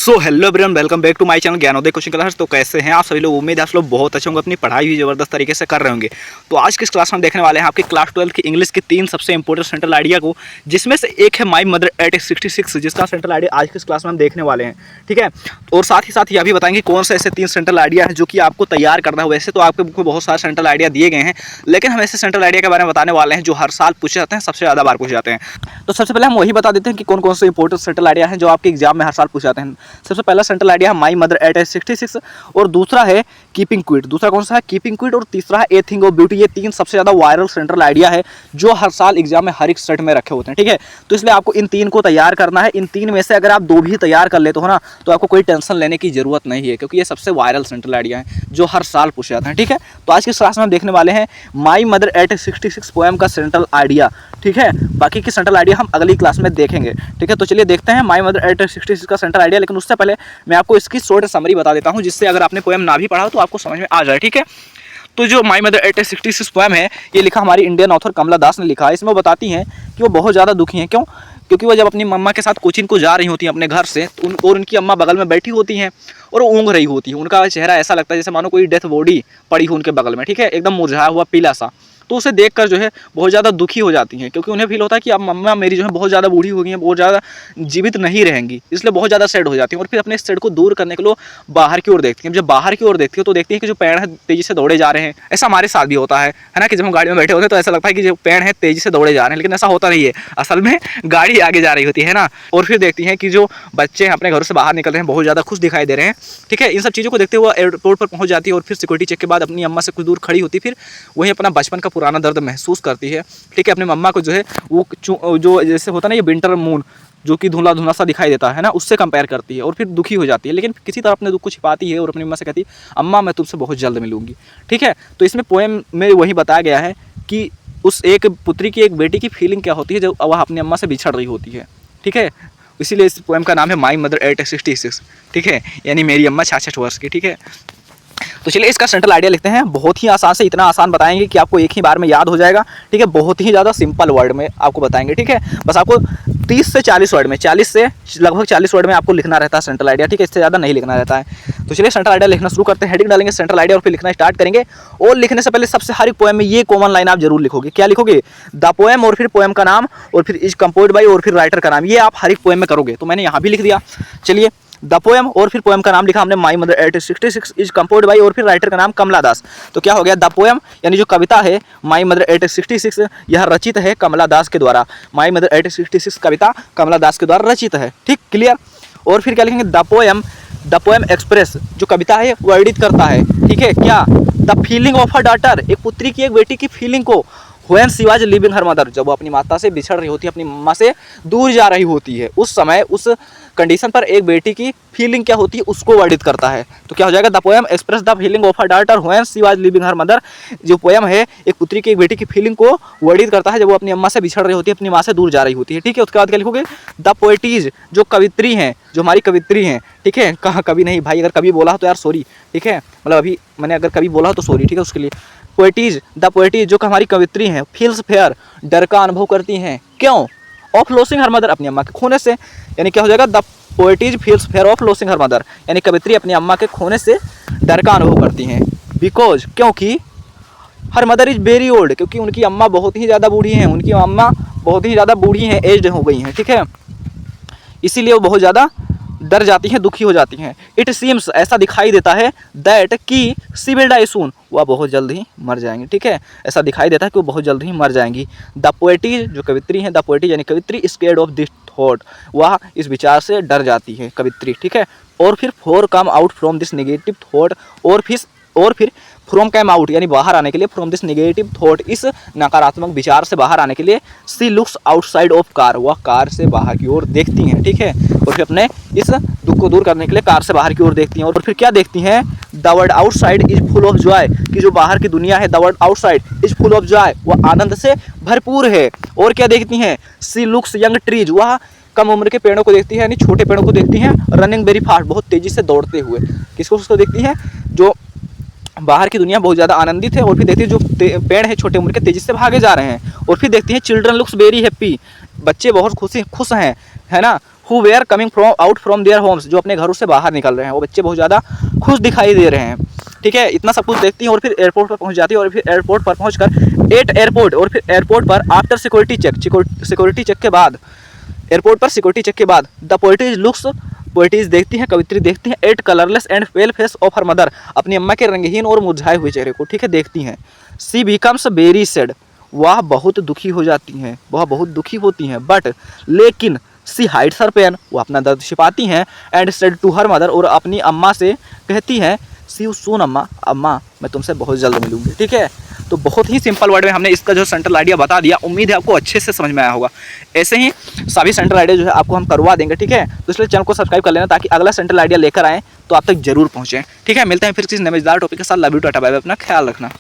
So hello everyone, welcome back to my channel Gyanoday coaching class. तो कैसे हैं आप सभी लोग? उम्मीद है आप लोग बहुत अच्छे होंगे, अपनी पढ़ाई भी ज़बरदस्त तरीके से कर रहे होंगे। तो आज की इस क्लास में देखने वाले हैं आपकी क्लास 12 की इंग्लिश की 3 सबसे इंपॉर्टेंट सेंट्रल आइडिया को, जिसमें से एक है माई मदर 866, जिसका सेंट्रल आइडिया आज की इस क्लास में हम देखने वाले हैं। ठीक है, और साथ ही यह भी बताएंगे कौन से ऐसे 3 सेंट्रल आइडिया है जो कि आपको तैयार करना है। वैसे तो आपके बुक में बहुत सारे सेंट्रल आइडिया दिए गए हैं, लेकिन हम ऐसे सेंट्रल आइडिया के बारे में बताने वाले हैं जो हर साल पूछे जाते हैं, सबसे ज़्यादा बार पूछे जाते हैं। तो सबसे पहले हम वही बता देते हैं कि कौन कौन से इंपॉर्टेंट सेंट्रल आइडिया हैं जो आपके एग्जाम में हर साल पूछे जाते हैं। सबसे पहला सेंट्रल आइडिया है माई मदर 866, और दूसरा है कीपिंग क्विट। दूसरा कौन सा है? Keeping quit. और तीसरा है ए थिंग ऑफ ब्यूटी। ये 3 सबसे ज़्यादा वायरल सेंट्रल आइडिया है जो हर साल एग्जाम में हर एक सेट में रखे होते हैं। ठीक है, तो इसलिए आपको इन 3 को तैयार करना है। इन 3 में से अगर आप 2 भी तैयार कर लेते हो ना, तो आपको कोई टेंशन लेने की जरूरत नहीं है, क्योंकि ये सबसे वायरल सेंट्रल आइडिया है जो हर साल पूछे जाते हैं। ठीक है, तो आज की क्लास में हम देखने वाले हैं माई मदर 866 पोएम का सेंट्रल आइडिया। ठीक है, बाकी की सेंट्रल आइडिया हम अगली क्लास में देखेंगे। ठीक है, तो चलिए देखते हैं माई मदर 866 का सेंट्रल आइडिया। लेकिन उससे पहले मैं आपको इसकी शॉर्ट समरी बता देता हूं, जिससे अगर आपने पोएम ना भी पढ़ा हो तो आपको समझ में आ जाए। ठीक है, तो जो माई मदर 866 पोएम है, ये लिखा हमारी इंडियन ऑथर कमला दास ने लिखा है। इसमें वो बताती हैं कि वो बहुत ज़्यादा दुखी हैं। क्यों? क्योंकि वो जब अपनी मम्मा के साथ कोचिंग को जा रही होती हैं अपने घर से, और उनकी अम्मा बगल में बैठी होती हैं और वो ऊँघ रही होती है। उनका चेहरा ऐसा लगता है जैसे मानो कोई डेथ बॉडी पड़ी हो उनके बगल में। ठीक है, एकदम मुरझाया हुआ पीला सा। तो उसे देखकर जो है बहुत ज़्यादा दुखी हो जाती हैं, क्योंकि उन्हें फील होता है कि अब मम्मा मेरी जो है बहुत ज़्यादा बूढ़ी हो गई हैं, बहुत ज़्यादा जीवित नहीं रहेंगी, इसलिए बहुत ज़्यादा सैड हो जाती हैं। और फिर अपने सैड को दूर करने के लिए बाहर की ओर देखती हैं। जब बाहर की ओर देखती हो तो देखती हैं कि जो पेड़ है तेज़ी से दौड़े जा रहे हैं। ऐसा हमारे साथ भी होता है ना, कि जब हम गाड़ी में बैठे होते हैं तो ऐसा लगता है कि जो पेड़ है तेज़ी से दौड़े जा रहे हैं, लेकिन ऐसा होता नहीं है। असल में गाड़ी आगे जा रही होती है ना। और फिर देखती हैं कि जो बच्चे हैं अपने घरों से बाहर निकल रहे हैं, बहुत ज़्यादा खुश दिखाई दे रहे हैं। ठीक है, इन सब चीज़ों को देखते हुए एयरपोर्ट पर पहुँच जाती है, और फिर सिक्योरिटी चेक के बाद अपनी अम्मा से कुछ दूर खड़ी होती, फिर वही अपना बचपन का पुराना दर्द महसूस करती है। ठीक है, अपनी मम्मा को जो है वो जो जैसे होता है ना ये विंटर मून जो कि धुंधला धुंधला सा दिखाई देता है ना, उससे कंपेयर करती है, और फिर दुखी हो जाती है। लेकिन किसी तरह अपने दुख को छिपाती है और अपनी अम्मा से कहती है, अम्मा मैं तुमसे बहुत जल्द मिलूंगी। ठीक है, तो इसमें पोएम में वही बताया गया है कि उस एक पुत्री की, एक बेटी की फीलिंग क्या होती है जब वह अपनी अम्मा से बिछड़ रही होती है। ठीक है, इसीलिए इस पोएम का नाम है माई मदर 866। ठीक है, यानी मेरी अम्मा 66 वर्ष की। ठीक है, तो चलिए इसका सेंट्रल आइडिया लिखते हैं। बहुत ही आसान से, इतना आसान बताएंगे कि आपको एक ही बार में याद हो जाएगा। ठीक है, बहुत ही ज़्यादा सिंपल वर्ड में आपको बताएंगे। ठीक है, बस आपको 30 से 40 वर्ड में, 40 से लगभग 40 वर्ड में आपको लिखना रहता है सेंट्रल आइडिया। ठीक है, इससे ज़्यादा नहीं लिखना रहता है। तो चलिए सेंट्रल आइडिया लिखना शुरू करते हैं। हेडिंग डालेंगे सेंट्रल आइडिया और फिर लिखना स्टार्ट करेंगे। और लिखने से पहले सबसे हर एक पोएम में ये कॉमन लाइन आप जरूर लिखोगे। क्या लिखोगे? द पोएम, और फिर पोएम का नाम, और फिर इज कंपोज्ड बाय, और फिर राइटर का नाम। ये आप हर एक पोएम में करोगे। तो मैंने यहाँ भी लिख दिया। चलिए, द पोएम और फिर पोएम का नाम लिखा हमने my mother 866 is composed bye, और फिर राइटर का नाम कमला दास। तो क्या हो गया? द पोएम यानी जो कविता है माई मदर 866, यह रचित है कमला दास के द्वारा। माई मदर 866 कविता कमला दास के द्वारा रचित है। ठीक, क्लियर। और फिर क्या लिखेंगे? द पोएम एक्सप्रेस, जो कविता है वो एडिट करता है। ठीक है, क्या? The feeling of her daughter, एक पुत्री की, एक बेटी की फीलिंग को, when she was living her mother, जब वो अपनी माता से बिछड़ रही होती है, अपनी मम्मा से दूर जा रही होती है, उस समय, उस कंडीशन पर एक बेटी की फीलिंग क्या होती है उसको वर्णित करता है। तो क्या हो जाएगा? The poem express the feeling of her daughter when she was living her mother. जो पोएम है एक पुत्री की, एक बेटी की फीलिंग को वर्णित करता है जब वो अपनी अम्मा से बिछड़ रही होती है, अपनी माँ से दूर जा रही होती है। ठीक है, उसके बाद क्या लिखोगे? द पोएटीज, जो कवित्री हैं, जो हमारी कवित्री हैं। ठीक है, कहाँ कभी नहीं भाई, अगर कभी बोला हो तो यार सॉरी। ठीक है, मतलब अभी मैंने अगर कभी बोला हो तो सॉरी। ठीक है, उसके लिए पोएटीज, द पोएटीज जो हमारी कवित्री हैं, फील्स फेयर, डर का अनुभव करती हैं। क्यों? ऑफ लॉसिंग हर मदर, अपनी अम्मा के खोने से। यानी क्या हो जाएगा? The poetess feels fear of losing her mother, यानी कवित्री अपनी अम्मा के खोने से डर का अनुभव करती हैं। बिकॉज, क्योंकि her mother is very old, क्योंकि उनकी अम्मा बहुत ही ज़्यादा बूढ़ी हैं। उनकी अम्मा बहुत ही ज़्यादा बूढ़ी हैं, एज्ड हो गई हैं। ठीक है, इसीलिए वो बहुत ज़्यादा डर जाती हैं, दुखी हो जाती हैं। इट सीम्स, ऐसा दिखाई देता है, दैट कि सी विल डाई सून, वह बहुत जल्द ही मर जाएंगी। ठीक है, ऐसा दिखाई देता है कि वो बहुत जल्द ही मर जाएंगी। द पोएटीज, जो कवित्री हैं, द पोएटीज यानी कवित्री, स्केर्ड ऑफ दिस थॉट, वह इस विचार से डर जाती है कवित्री। ठीक है, और फिर for come out from this negative thought, और फिर फ्रॉम कैम आउट यानी बाहर आने के लिए, फ्रॉम दिस नेगेटिव थॉट, इस नकारात्मक विचार से बाहर आने के लिए, सी लुक्स आउटसाइड ऑफ कार, वह कार से बाहर की ओर देखती हैं। ठीक है, और फिर अपने इस दुख को दूर करने के लिए कार से बाहर की ओर देखती हैं। और फिर क्या देखती हैं? The world outside is full of Joy, कि जो बाहर की दुनिया है, the world outside is full of Joy, वह आनंद से भरपूर है। और क्या देखती हैं? सी लुक्स यंग ट्रीज, वह कम उम्र के पेड़ों को देखती है, यानी छोटे पेड़ों को देखती हैं। रनिंग वेरी फास्ट, बहुत तेजी से दौड़ते हुए। किसको उसको देखती हैं? जो बाहर की दुनिया बहुत ज़्यादा आनंदित है। और फिर देखती है जो पेड़ है छोटे उम्र के तेजी से भागे जा रहे हैं। और फिर देखती हैं चिल्ड्रन लुक्स वेरी हैप्पी, बच्चे बहुत खुश हैं। है ना, who were coming from out from their homes, जो अपने घरों से बाहर निकल रहे हैं, वो बच्चे बहुत ज़्यादा खुश दिखाई दे रहे हैं। ठीक है, इतना सब कुछ देखती हैं और फिर एयरपोर्ट पर पहुंच जाती है। और फिर एयरपोर्ट पर पहुंचकर एट एयरपोर्ट, और फिर एयरपोर्ट पर आफ्टर सिक्योरिटी चेक के बाद, एयरपोर्ट पर सिक्योरिटी चेक के बाद द पोएटिज लुक्स, पोएटिज देखती हैं, कवित्री देखती हैं at colourless and pale face of her mother, अपनी अम्मा के रंगहीन और मुरझाए हुए चेहरे को, ठीक है, देखती हैं। सी बिकम्स वेरी सैड, वह बहुत दुखी हो जाती हैं, वह बहुत दुखी होती हैं। बट लेकिन सी हाइड्स हर पेन, वो अपना दर्द छिपाती हैं। And said to her mother, और अपनी अम्मा से कहती हैं, सी यू सून अम्मा, अम्मा मैं तुमसे बहुत जल्द मिलूंगी। ठीक है, तो बहुत ही सिंपल वर्ड में हमने इसका जो सेंट्रल आइडिया बता दिया। उम्मीद है आपको अच्छे से समझ में आया होगा। ऐसे ही सभी सेंट्रल आइडिया जो है आपको हम करवा देंगे। ठीक है, तो इसलिए चैनल को सब्सक्राइब कर लेना ताकि अगला सेंट्रल आइडिया लेकर आएँ तो आप तक जरूर पहुँचें। ठीक है, मिलते हैं फिर किसी नए मजेदार टॉपिक के साथ। Love you, tata bye bye, अपना ख्याल रखना।